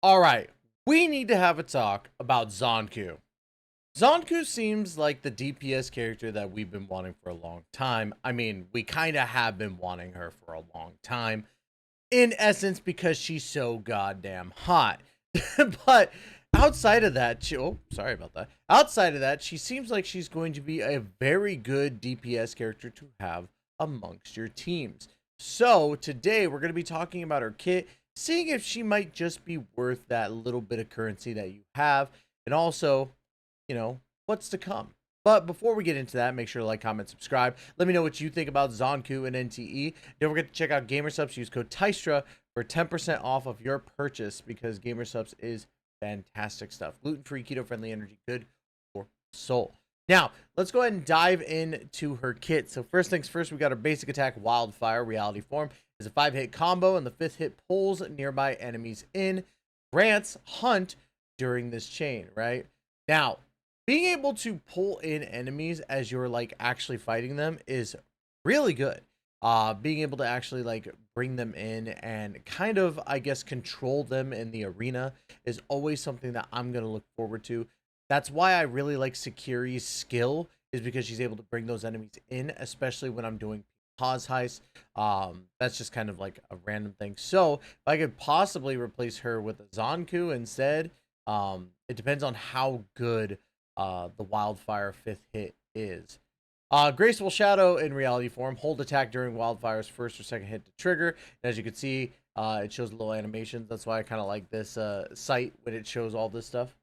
All right, we need to have a talk about Zankou. Zankou seems like the DPS character that we've been wanting for a long time. I mean, we kind of have been wanting her for a long time, in essence, because she's so goddamn hot. But outside of that, sorry about that. Outside of that, she seems like she's going to be a very good DPS character to have amongst your teams. So today we're going to be talking about her kit, seeing if she might just be worth that little bit of currency that you have, and also, what's to come. But before we get into that, make sure to like, comment, subscribe. Let me know what you think about Zankou and NTE. Don't forget to check out GamerSupps. Use code Tystra for 10% off of your purchase because GamerSupps is fantastic stuff. Gluten-free, keto-friendly energy, good for soul. Now, let's go ahead and dive into her kit. So first things first, we got her basic attack, Wildfire, reality form. Is a 5-hit combo, and the 5th hit pulls nearby enemies in. Grants hunt during this chain, right? Now, being able to pull in enemies as you're like actually fighting them is really good. Being able to actually like bring them in and kind of, I guess, control them in the arena is always something that I'm going to look forward to. That's why I really like Sakiri's skill, is because she's able to bring those enemies in, especially when I'm doing pause heist. That's just kind of like a random thing. So if I could possibly replace her with a Zankou instead, it depends on how good the Wildfire 5th hit is. Graceful Shadow in reality form. Hold attack during Wildfire's 1st or 2nd hit to trigger. And as you can see, it shows little animations. That's why I kind of like this site when it shows all this stuff.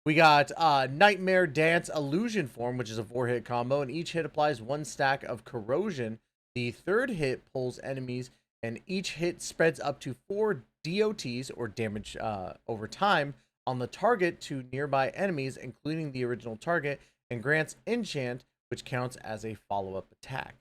We got Nightmare Dance Illusion form, which is a 4-hit combo, and each hit applies 1 stack of corrosion. The 3rd hit pulls enemies, and each hit spreads up to 4 DOTs, or damage over time, on the target to nearby enemies, including the original target, and grants enchant, which counts as a follow-up attack.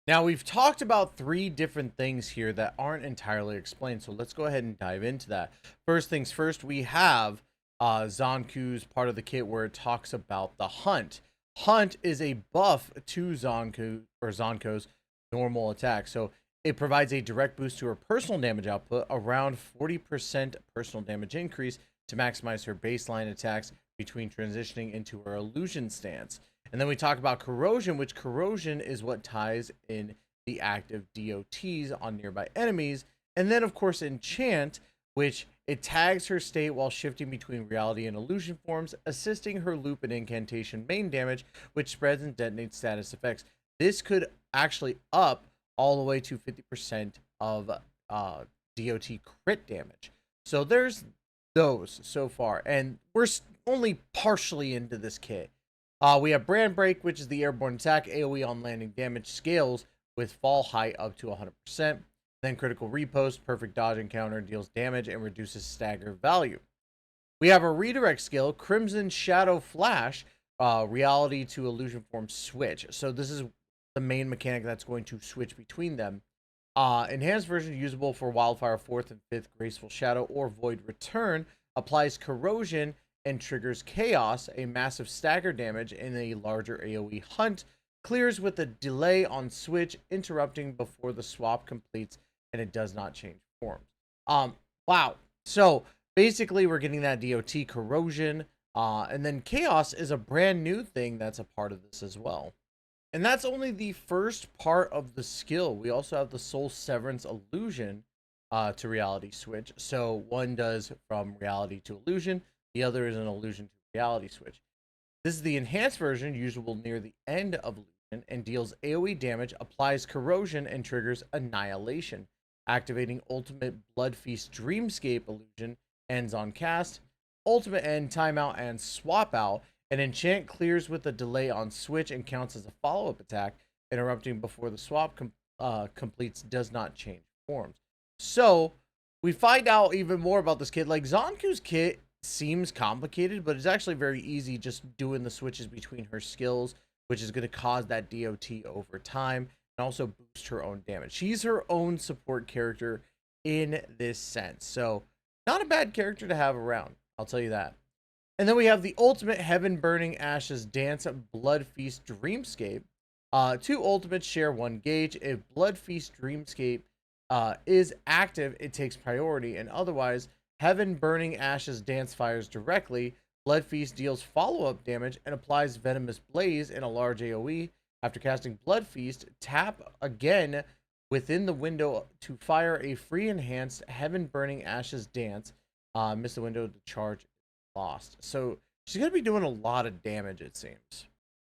Now, we've talked about 3 different things here that aren't entirely explained, so let's go ahead and dive into that. First things first, we have Zankou's part of the kit where it talks about the hunt. Hunt is a buff to Zankou's normal attack. So it provides a direct boost to her personal damage output, around 40% personal damage increase to maximize her baseline attacks between transitioning into her illusion stance. And then we talk about corrosion, which corrosion is what ties in the active DOTs on nearby enemies. And then of course enchant, which it tags her state while shifting between reality and illusion forms, assisting her loop and incantation main damage, which spreads and detonates status effects. This could actually up all the way to 50% of DOT crit damage. So there's those so far, and we're only partially into this kit. We have Brand Break, which is the airborne attack. AoE on landing damage scales with fall height up to 100%. Then critical repost, perfect dodge encounter, deals damage and reduces stagger value. We have a redirect skill, Crimson Shadow Flash, reality to illusion form switch. So this is the main mechanic that's going to switch between them. Enhanced version usable for Wildfire 4th and 5th Graceful Shadow or Void Return, applies corrosion and triggers chaos, a massive stagger damage in a larger AoE hunt, clears with a delay on switch, interrupting before the swap completes, and it does not change forms. Wow. So basically we're getting that DOT corrosion, and then chaos is a brand new thing that's a part of this as well. And that's only the first part of the skill. We also have the Soul Severance Illusion to reality switch. So one does from reality to illusion, the other is an illusion to reality switch. This is the enhanced version, usable near the end of illusion, and deals AoE damage, applies corrosion, and triggers annihilation. Activating ultimate Blood Feast Dreamscape illusion ends on cast, ultimate end, timeout, and swap out. An enchant clears with a delay on switch and counts as a follow-up attack. Interrupting before the swap completes does not change forms. So we find out even more about this kit. Like, Zankou's kit seems complicated, but it's actually very easy just doing the switches between her skills, which is going to cause that DOT over time and also boost her own damage. She's her own support character in this sense. So not a bad character to have around, I'll tell you that. And then we have the ultimate Heaven Burning Ashes Dance Blood Feast Dreamscape. 2 ultimates share 1 gauge. If Blood Feast Dreamscape is active, it takes priority, and otherwise Heaven Burning Ashes Dance fires directly. Blood Feast deals follow-up damage and applies Venomous Blaze in a large AoE. After casting Blood Feast, tap again within the window to fire a free enhanced Heaven Burning Ashes Dance. Miss the window, the charge is lost. So she's going to be doing a lot of damage, it seems.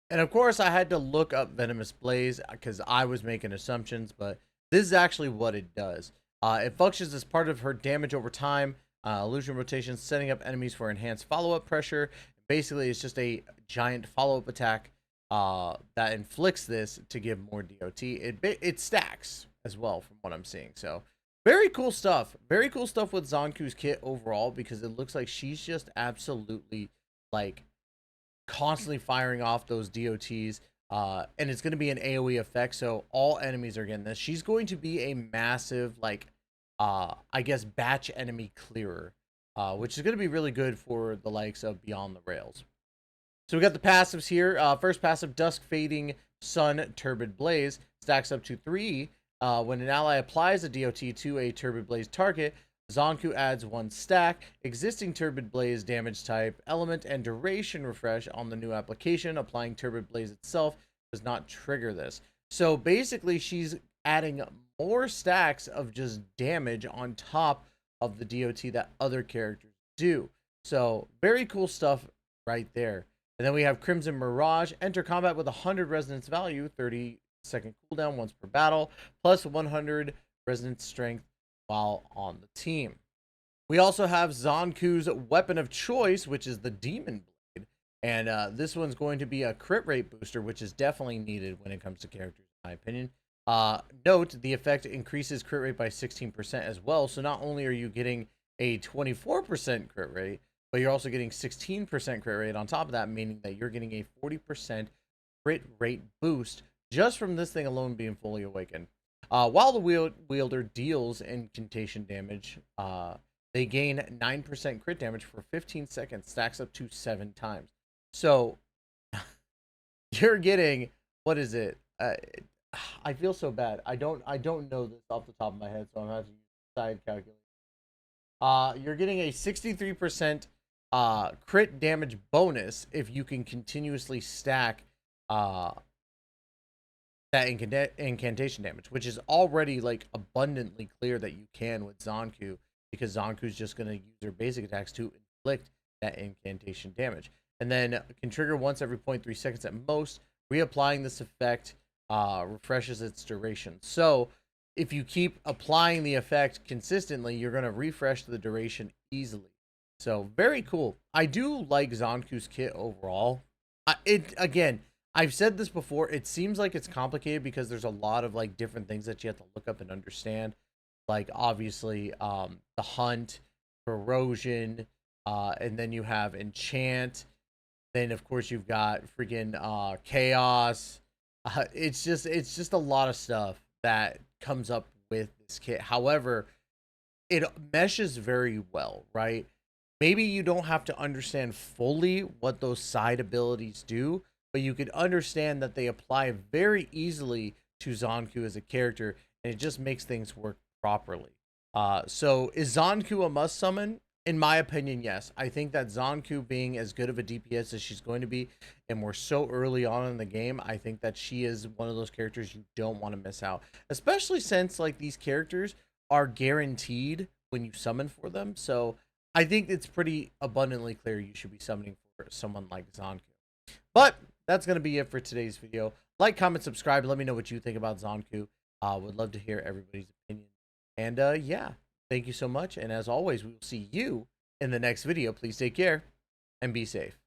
And of course, I had to look up Venomous Blaze because I was making assumptions, but this is actually what it does. It functions as part of her damage over time, illusion rotation, setting up enemies for enhanced follow-up pressure. Basically, it's just a giant follow-up attack that inflicts this to give more DOT. It stacks as well from what I'm seeing. So very cool stuff. Very cool stuff with Zankou's kit overall, because it looks like she's just absolutely like constantly firing off those DOTs. And it's going to be an AoE effect, so all enemies are getting this. She's going to be a massive, like, I guess, batch enemy clearer, which is going to be really good for the likes of Beyond the Rails. So we got the passives here. First passive, Dusk Fading Sun Turbid Blaze, stacks up to 3. When an ally applies a DOT to a Turbid Blaze target, Zankou adds 1 stack. Existing Turbid Blaze damage type, element, and duration refresh on the new application. Applying Turbid Blaze itself does not trigger this. So basically, she's adding more stacks of just damage on top of the DOT that other characters do. So very cool stuff right there. And then we have Crimson Mirage. Enter combat with 100 resonance value, 30-second cooldown once per battle, plus 100 resonance strength while on the team. We also have Zankou's weapon of choice, which is the Demon Blade. And this one's going to be a crit rate booster, which is definitely needed when it comes to characters, in my opinion. Note, the effect increases crit rate by 16% as well. So not only are you getting a 24% crit rate, but you're also getting 16% crit rate on top of that, meaning that you're getting a 40% crit rate boost just from this thing alone being fully awakened. While the wielder deals incantation damage, they gain 9% crit damage for 15 seconds, stacks up to 7 times. So you're getting, what is it? I feel so bad. I don't know this off the top of my head, so I'm going to have to use a side calculator. You're getting a 63% crit damage bonus if you can continuously stack that incantation damage, which is already like abundantly clear that you can with Zankou, because Zankou's just going to use her basic attacks to inflict that incantation damage. And then can trigger once every 0.3 seconds at most. Reapplying this effect refreshes its duration. So if you keep applying the effect consistently, you're going to refresh the duration easily. So very cool. I do like Zankou's kit overall. Again, I've said this before, it seems like it's complicated because there's a lot of like different things that you have to look up and understand. Like obviously the hunt, corrosion, and then you have enchant. Then of course you've got freaking chaos. It's just a lot of stuff that comes up with this kit. However, it meshes very well, right? Maybe you don't have to understand fully what those side abilities do, but you could understand that they apply very easily to Zankou as a character, and it just makes things work properly. So is Zankou a must summon? In my opinion, yes. I think that Zankou, being as good of a DPS as she's going to be, and we're so early on in the game, I think that she is one of those characters you don't want to miss out. Especially since like these characters are guaranteed when you summon for them. So I think it's pretty abundantly clear you should be summoning for someone like Zankou. But that's going to be it for today's video. Like, comment, subscribe. Let me know what you think about Zankou. Would love to hear everybody's opinion. And yeah, thank you so much. And as always, we will see you in the next video. Please take care and be safe.